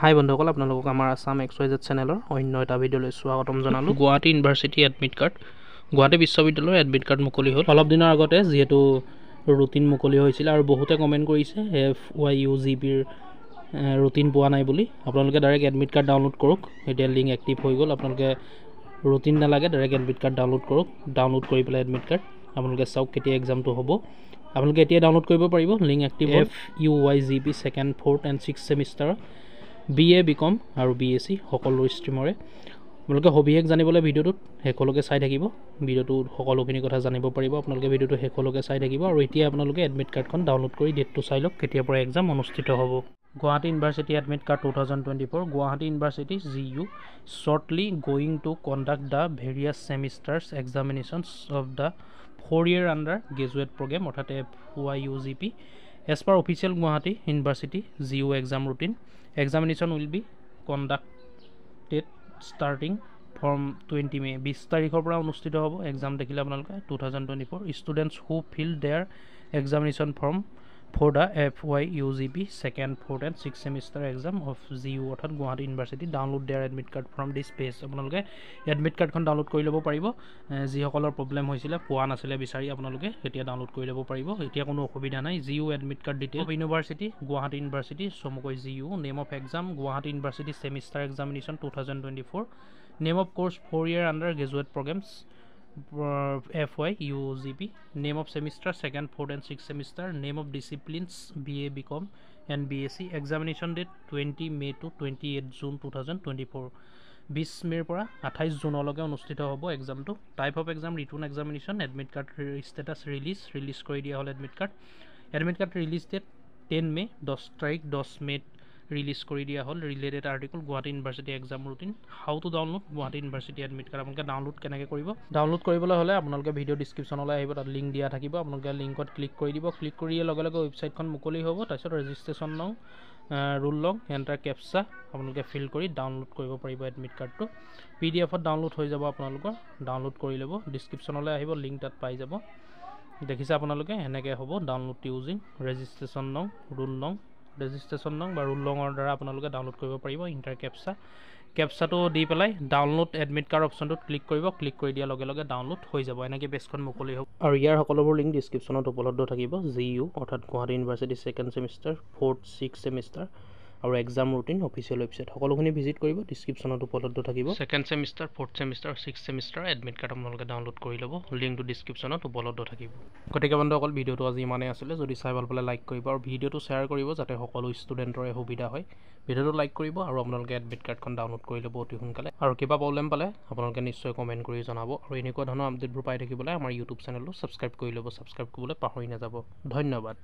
হাই বন্ধুসকল, আপোনালোকক আমাৰ আসাম XYZ চেনেলৰ অন্য এটা ভিডিঅ'লৈ স্বাগতম জনালোঁ। Guwahati University admit card, Guwahati বিশ্ববিদ্যালয়ৰ এডমিট কাৰ্ড মুকলি হ'ল অলপ দিনৰ আগতে, যিহেতু ৰুটিন মুকলি হৈছিলে আৰু বহুতে কমেণ্ট কৰিছে FYUGPৰ ৰুটিন পোৱা নাই বুলি। আপোনালোকে ডাইৰেক্ট এডমিট কাৰ্ড ডাউনলোড কৰক। এতিয়া লিংক এক্টিভ হৈ গ'ল। আপোনালোকে ৰুটিন নালাগে, ডাইৰেক্ট এডমিট কাৰ্ড ডাউনলোড কৰক। ডাউনলোড কৰি পেলাই এডমিট কাৰ্ড আপোনালোকে চাওক কেতিয়া এক্সামটো হ'ব। আপোনালোকে এতিয়া ডাউনলোড কৰিব পাৰিব। Link active FYUGP 2nd, 4th and 6th ছেমিষ্টাৰৰ BA, BCom আৰু BSc সকলো ষ্ট্ৰীমৰে। আপোনালোকে সবিশেষ জানিবলৈ ভিডিঅ'টোত শেষলৈকে চাই থাকিব। ভিডিঅ'টোত সকলোখিনি কথা জানিব পাৰিব। আপোনালোকে ভিডিঅ'টো শেষলৈকে চাই থাকিব আৰু এতিয়া আপোনালোকে এডমিট কাৰ্ডখন ডাউনলোড কৰি ডেটটো চাই লওক কেতিয়াৰ পৰা এক্সাম অনুষ্ঠিত হ'ব। Guwahati University admit card 2024। Guwahati university GU shortly going to conduct the various semesters examinations of the 4-year under graduate program অৰ্থাৎ FYUGP as per official Guwahati University GU exam routine. Examination will be conducted starting from 20 May 20 তাৰিখৰ পৰা অনুষ্ঠিত হ'ব। Exam দেখিলে আপোনালোকে 2024 students who filled their examination form for the FYUGP 2nd, 4th and 6th semester exam of GU অৰ্থাৎ Guwahati university download their admit card from this page. আপোনালোকে admit কাৰ্ডখন download কৰি ল'ব পাৰিব। যিসকলৰ প্ৰব্লেম হৈছিলে, পোৱা নাছিলে বিচাৰি, আপোনালোকে এতিয়া ডাউনলোড কৰি ল'ব পাৰিব। এতিয়া কোনো অসুবিধা নাই। GU admit card detail of university Guwahati university চমুকৈ GU। Name of exam Guwahati university semester examination 2024। Name of course 4-year under graduate programmes FYUGP। Name of semester 2nd, 4th and 6th semester. Name of disciplines BA, BCom and BSc. Examination date 20 May to 28 June 2024। 20 মে'ৰ পৰা 28 জুনলৈকে অনুষ্ঠিত হ'ব এক্সামটো। Type of exam written examination. Admit card status release কৰি দিয়া হ'ল admit card. Admit card release date 10 May 10 তাৰিখ 10 মে'ত ৰিলিজ কৰি দিয়া হ'ল। Related article Guwahati University exam routine. How to download Guwahati University admit card. আপোনালোকে ডাউনলোড কেনেকৈ কৰিব? ডাউনলোড কৰিবলৈ হ'লে আপোনালোকে ভিডিঅ' ডিছক্ৰিপশ্যনলৈ আহিব, তাত লিংক দিয়া থাকিব। আপোনালোকে লিংকত ক্লিক কৰি দিব। ক্লিক কৰি দিয়াৰ লগে লগে ৱেবছাইটখন মুকলি হ'ব। তাৰপিছত ৰেজিষ্ট্ৰেশ্যন লং, ৰোল লং, এণ্টাৰ কেপচা আপোনালোকে ফিল কৰি ডাউনলোড কৰিব পাৰিব এডমিট কাৰ্ডটো। PDF-ত ডাউনলোড হৈ যাব আপোনালোকৰ। ডাউনলোড কৰি ল'ব। ডিছক্ৰিপশ্যনলৈ আহিব, লিংক তাত পাই যাব। দেখিছে আপোনালোকে এনেকৈ হ'ব ডাউনলোড ইউজিং ৰেজিষ্ট্ৰেশ্যন লং, ৰোল লং। ৰেজিষ্ট্ৰেশ্যন লং বা ৰোল লঙৰ দ্বাৰা আপোনালোকে ডাউনলোড কৰিব পাৰিব। ইণ্টাৰ কেপচাটো দি পেলাই ডাউনলোড এডমিট কাৰ্ড অপশ্যনটোত ক্লিক কৰিব। ক্লিক কৰি দিয়াৰ লগে লগে ডাউনলোড হৈ যাব। এনেকৈ পেজখন মুকলি হ'ব আৰু ইয়াৰ সকলোবোৰ লিংক ডিছক্ৰিপশ্যনত উপলব্ধ থাকিব। GU অৰ্থাৎ Guwahati university 2nd semester, 4th, 6th semester আৰু এক্সাম ৰুটিন অফিচিয়েল ৱেবছাইট সকলোখিনি ভিজিট কৰিব। ডিছক্ৰিপশ্যনত উপলব্ধ থাকিব। 2nd semester, 4th semester, 6th semester admit card আপোনালোকে ডাউনলোড কৰি ল'ব। লিংকটো ডিছক্ৰিপশ্যনত উপলব্ধ থাকিব। গতিকে বন্ধুসকল, ভিডিঅ'টো আজি ইমানেই আছিলে। যদি চাই ভাল পালে লাইক কৰিব আৰু ভিডিঅ'টো শ্বেয়াৰ কৰিব যাতে সকলো ষ্টুডেণ্টৰে সুবিধা হয়। ভিডিঅ'টো লাইক কৰিব আৰু আপোনালোকে এডমিট কাৰ্ডখন ডাউনলোড কৰি ল'ব অতি সোনকালে। আৰু কিবা প্ৰব্লেম পালে আপোনালোকে নিশ্চয় কমেণ্ট কৰি জনাব। আৰু এনেকুৱা ধৰণৰ আপডেটবোৰ পাই থাকিবলৈ আমাৰ ইউটিউব চেনেলটো ছাবস্ক্ৰাইব কৰি ল'ব। ছাবস্ক্ৰাইব কৰিবলৈ পাহৰি নাযাব। ধন্যবাদ।